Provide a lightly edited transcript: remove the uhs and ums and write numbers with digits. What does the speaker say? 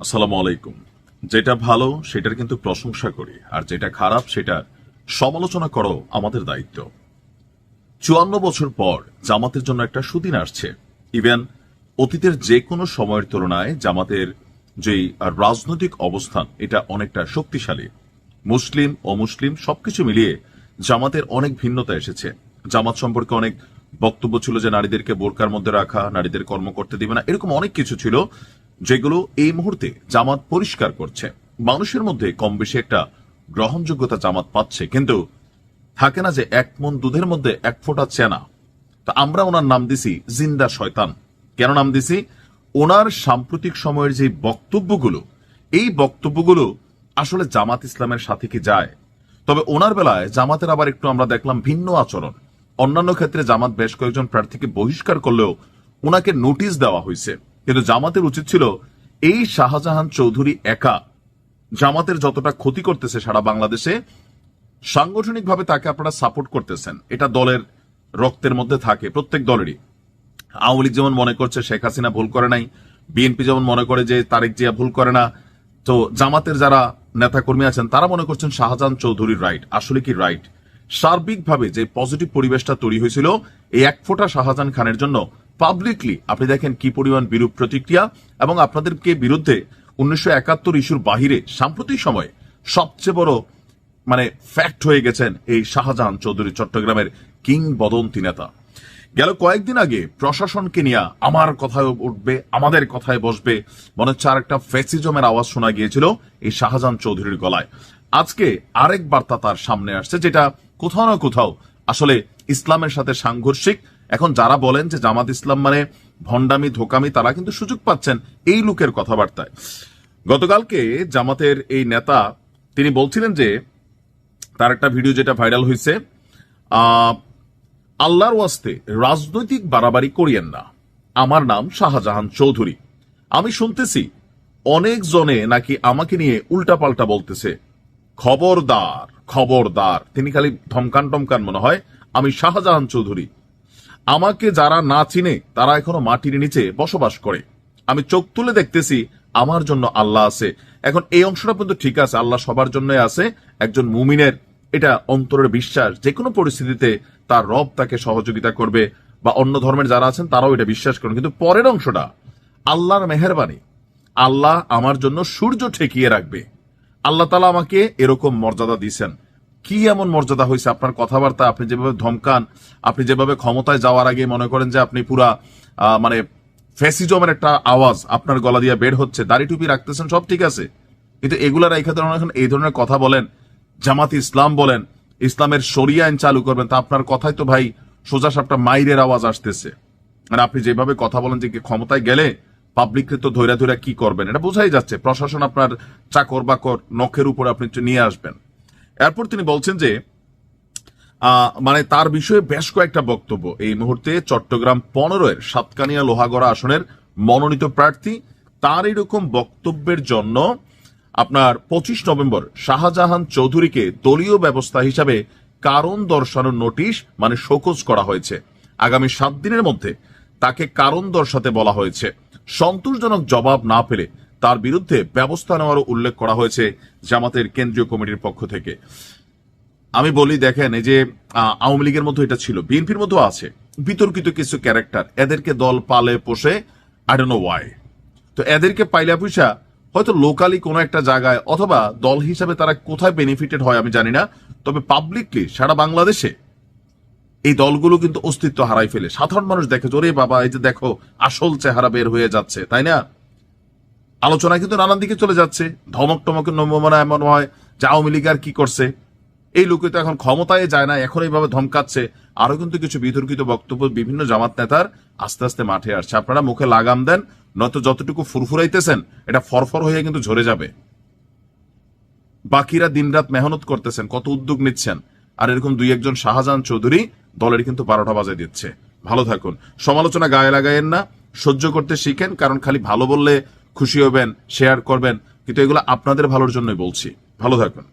আসসালামু আলাইকুম। যেটা ভালো সেটার কিন্তু প্রশংসা করি, আর যেটা খারাপ সেটার সমালোচনা করো আমাদের দায়িত্ব। ৫৪ বছর পর জামাতের জন্য একটা সুদিন আসছে। ইভেন অতীতের যে কোনো সময়ের তুলনায় জামাতের যেই রাজনৈতিক অবস্থান এটা অনেকটা শক্তিশালী। মুসলিম অমুসলিম সবকিছু মিলিয়ে জামাতের অনেক ভিন্নতা এসেছে। জামাত সম্পর্কে অনেক বক্তব্য ছিল যে নারীদেরকে বোরকার মধ্যে রাখা, নারীদের কর্ম করতে দিবে না, এরকম অনেক কিছু ছিল যেগুলো এই মুহূর্তে জামাত পরিষ্কার করছে। মানুষের মধ্যে কম বেশি একটা গ্রহণযোগ্যতা জামাত পাচ্ছে, কিন্তু থাকে না যে এক মন দুধের মধ্যে এক ফোঁটা চেনা। তো আমরা ওনার নাম দিছি জিন্দা শয়তান। কেন নাম দিছি? ওনার সাম্প্রতিক সময়ের যে বক্তব্যগুলো, এই বক্তব্যগুলো আসলে জামাত ইসলামের সাথে কি যায়? তবে ওনার বেলায় জামাতের আবার একটু আমরা দেখলাম ভিন্ন আচরণ। অন্যান্য ক্ষেত্রে জামাত বেশ কয়েকজন প্রার্থীকে বহিষ্কার করলেও ওনাকে নোটিশ দেওয়া হয়েছে, কিন্তু জামাতের উচিত ছিল এই শাহজাহান চৌধুরী একা জামাতের যতটা ক্ষতি করতেছে সারা বাংলাদেশে, সাংগঠনিকভাবে তাকে আপনারা সাপোর্ট করতেছেন, এটা দলের রক্তের মধ্যে থাকে, প্রত্যেক দলেরই। আওয়ামী লীগ যেমন মনে করছে শেখ হাসিনা ভুল করে নাই, বিএনপি যেমন মনে করে যে তারেক জিয়া ভুল করে না, তো জামাতের যারা নেতাকর্মী আছেন তারা মনে করছেন শাহজাহান চৌধুরীর রাইট। আসলে কি রাইট? সার্বিকভাবে যে পজিটিভ পরিবেশটা তৈরি হয়েছিল এই এক ফোঁটা শাহজাহান খানের জন্য পাবলিকলি আপনি দেখেন কি পরিমাণ বিরূপ প্রতিক্রিয়া, এবং আপনাদেরকে বিরুদ্ধে ১৯৭১ ইস্যুর বাহিরে সাম্প্রতিক সময়ে সবচেয়ে বড় ফ্যাক্ট হয়ে গেছেন এই শাহজাহান চৌধুরী, চট্টগ্রামের কিংবদন্তি নেতা। গেল কয়েকদিন আগে প্রশাসনকে নিয়ে আমার কথায় উঠবে, আমাদের কথায় বসবে, মনে হচ্ছে আর একটা ফ্যাসিজমের আওয়াজ শোনা গিয়েছিল এই শাহজাহান চৌধুরীর গলায়। আজকে আরেক বার্তা তার সামনে আসছে, যেটা কোথাও না কোথাও আসলে ইসলামের সাথে সাংঘর্ষিক। এখন যারা বলেন যে জামাত ইসলাম মানে ভণ্ডামি ধোকামি, তারা কিন্তু সুযোগ পাচ্ছেন এই লোকের কথাবার্তায়। গতকালকে জামাতের এই নেতা তিনি বলছিলেন যে তার একটা ভিডিও যেটা ভাইরাল হয়েছে, আল্লাহর ওয়াস্তে রাজনৈতিক বাড়াবাড়ি করিয়েন না, আমার নাম শাহজাহান চৌধুরী। আমি শুনতেছি অনেক জনে নাকি আমাকে নিয়ে উল্টাপাল্টা বলতেছে। খবরদার খবরদার, তিনি খালি ধমকান টমকান মনে হয়। আমি শাহজাহান চৌধুরী, আমাকে যারা না চিনে তারা এখনো মাটির নিচে বসবাস করে। আমি চোখ তুলে দেখতেছি আমার জন্য আল্লাহ আছে। এখন এই অংশটা পর্যন্ত ঠিক আছে, আল্লাহ সবার জন্য আছে। একজন মুমিনের এটা অন্তরের বিশ্বাস, যে কোনো পরিস্থিতিতে তার রব তাকে সহযোগিতা করবে, বা অন্য ধর্মের যারা আছেন তারাও এটা বিশ্বাস করেন। কিন্তু পরের অংশটা আল্লাহর মেহেরবানি, আল্লাহ আমার জন্য সূর্য ঠেকিয়ে রাখবে। আল্লাহ তাআলা আমাকে এরকম মর্যাদা দিয়েছেন। কি এমন মর্যাদা হয়েছে আপনার কথাবার্তা? আপনি যেভাবে ধমকান, আপনি যেভাবে ক্ষমতায় যাওয়ার আগে মনে করেন যে আপনি পুরা ফ্যাসিজমের একটা আওয়াজ আপনার গলা দিয়ে বের হচ্ছে, দাড়ি টুপি রাখতেছেন, সব ঠিক আছে, কিন্তু এগুলার এই ক্ষেত্রে এখন এই ধরনের কথা বলেন, জামাত ইসলাম বলেন, ইসলামের শরিয়া আইন চালু করবেন, তা আপনার কথাই তো ভাই সোজা সাপটা মাইরের আওয়াজ আসতেছে। মানে আপনি যেভাবে কথা বলেন যে ক্ষমতায় গেলে পাবলিককে তো ধৈরা ধৈরা কি করবেন, এটা বোঝাই যাচ্ছে প্রশাসন আপনার চাকর বাকর নখের উপর আপনি নিয়ে আসবেন। এরপর তিনি বলছেন যে তার বিষয়ে বেশ কয়েকটা বক্তব্য। এই মুহূর্তে চট্টগ্রাম ১৫-এর সাতকানিয়া লোহাগড়া আসনের মনোনীত প্রার্থী, তার এরকম বক্তব্যের জন্য আপনার ২৫ নভেম্বর শাহজাহান চৌধুরীকে দলীয় ব্যবস্থা হিসাবে কারণ দর্শানোর নোটিশ শোকজ করা হয়েছে। আগামী ৭ দিনের মধ্যে তাকে কারণ দর্শাতে বলা হয়েছে। সন্তোষজনক জবাব না পেলে তার বিরুদ্ধে ব্যবস্থা নেওয়ারও উল্লেখ করা হয়েছে জামাতের কেন্দ্রীয় কমিটির পক্ষ থেকে। আমি বলি দেখেন, এই যে আওয়ামী লীগের মধ্যে এটা ছিল, বিএনপির মধ্যেও আছে বিতর্কিত কিছু ক্যারেক্টার, এদেরকে দল পালে পোষে, আই ডোন্ট নো ওয়াই। তো এদেরকে পাইলা পয়সা হয়তো লোকালি কোনো একটা জায়গায় অথবা দল হিসাবে তারা কোথায় বেনিফিটেড হয় আমি জানি না, তবে পাবলিকলি সারা বাংলাদেশে এই দলগুলো কিন্তু অস্তিত্ব হারাই ফেলে। সাধারণ মানুষ দেখে জোরে বাবা, এই যে দেখো আসল চেহারা বের হয়ে যাচ্ছে, তাই না? আলোচনা কিন্তু নানান দিকে চলে যাচ্ছে। ধমক টমকের নমুনা এমন হয় যে আওয়ামী লীগ আর কি করছে, এই লোকে তো এখন ক্ষমতায় যায় না, এখন এইভাবে ধমকাচ্ছে। আরো কিন্তু কিছু বিতর্কিত বক্তব্য বিভিন্ন জামাত নেতার আস্তে আস্তে মাঠে আসছে। আপনারা মুখে লাগাম দেন, নয়তো যতটুকু ফুরফুরাইতেছেন এটা ফরফর হয়ে কিন্তু ঝরে যাবে। বাকিরা দিনরাত মেহনত করতেছেন, কত উদ্যোগ নিচ্ছেন, আর এরকম দুই একজন শাহজাহান চৌধুরী দলের কিন্তু ১২টা বাজায় দিচ্ছে। ভালো থাকুন, সমালোচনা গায়ে লাগাইয়েন না, সহ্য করতে শিখেন, কারণ খালি ভালো বললে খুশি হবেন, শেয়ার করবেন, কিন্তু এগুলো আপনাদের ভালোর জন্যই বলছি। ভালো থাকুন।